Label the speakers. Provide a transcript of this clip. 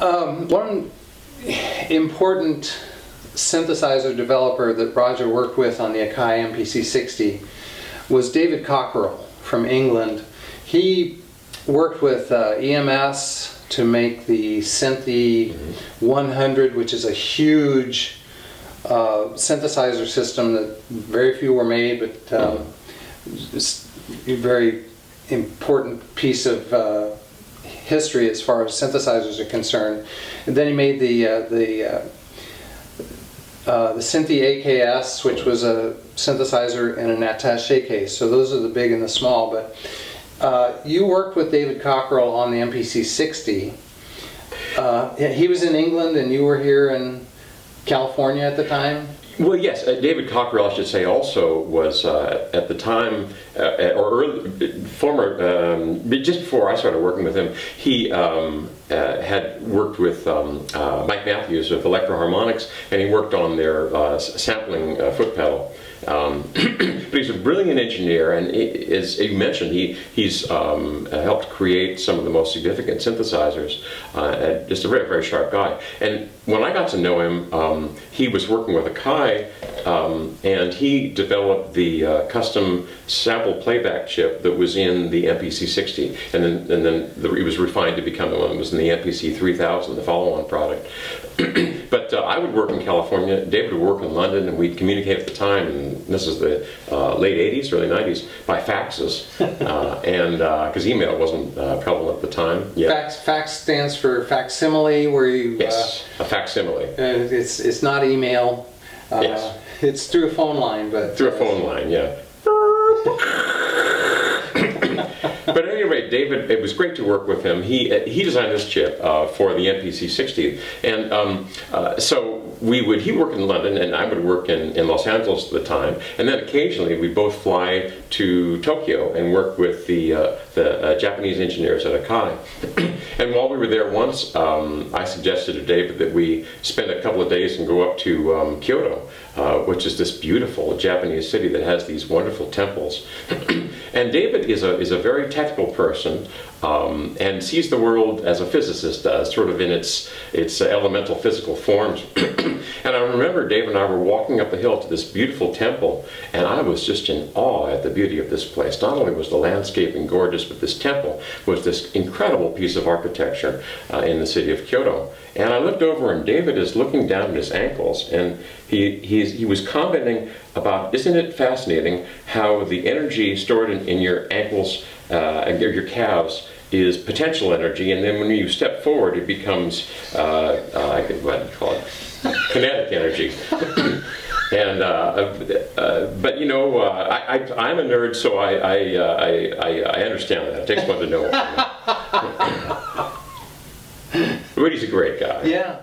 Speaker 1: One important synthesizer developer that Roger worked with on the Akai MPC-60 was David Cockerell from England. He worked with EMS to make the Synthi 100, which is a huge synthesizer system that very few were made, but it's a very important piece of history as far as synthesizers are concerned. And then he made the Synthi AKS, which was a synthesizer in an attaché case. So those are the big and the small. But you worked with David Cockerell on the MPC-60. He was in England and you were here in California at the time?
Speaker 2: Well, yes, David Cockerell, I should say, also was at the time, just before I started working with him, he had worked with Mike Matthews of Electro-Harmonics, and he worked on their sampling foot pedal. But he's a brilliant engineer, and as you mentioned, he's helped create some of the most significant synthesizers. Just a very, very sharp guy. And when I got to know him, he was working with Akai, and he developed the custom sample playback chip that was in the MPC-60, and then it was refined to become the one that was in the MPC-3000, the follow-on product. But I would work in California, David would work in London, and we'd communicate at the time, and this is the late 80s, early 90s, by faxes, and because email wasn't prevalent at the time.
Speaker 1: Yeah. Fax stands for facsimile, where you...
Speaker 2: Yes, a facsimile.
Speaker 1: It's not email.
Speaker 2: Yes.
Speaker 1: It's through a phone line, but...
Speaker 2: Through a phone line, yeah. But at any rate, David, it was great to work with him. He designed this chip for the MPC-60, and so he worked in London, and I would work in Los Angeles at the time, and then occasionally we'd both fly to Tokyo and work with the Japanese engineers at Akai. And while we were there once, I suggested to David that we spend a couple of days and go up to Kyoto, which is this beautiful Japanese city that has these wonderful temples. And David is a very technical person, and sees the world as a physicist does, sort of in its elemental physical forms. And I remember Dave and I were walking up the hill to this beautiful temple, and I was just in awe at the beauty of this place. Not only was the landscaping gorgeous, but this temple was this incredible piece of architecture in the city of Kyoto. And I looked over, and David is looking down at his ankles, and he was commenting about, isn't it fascinating how the energy stored in your ankles and your calves is potential energy, and then when you step forward it becomes what do you call it, kinetic energy. And but you know, I'm a nerd, so I understand that. It takes one to know. But he's a great guy.
Speaker 1: Yeah.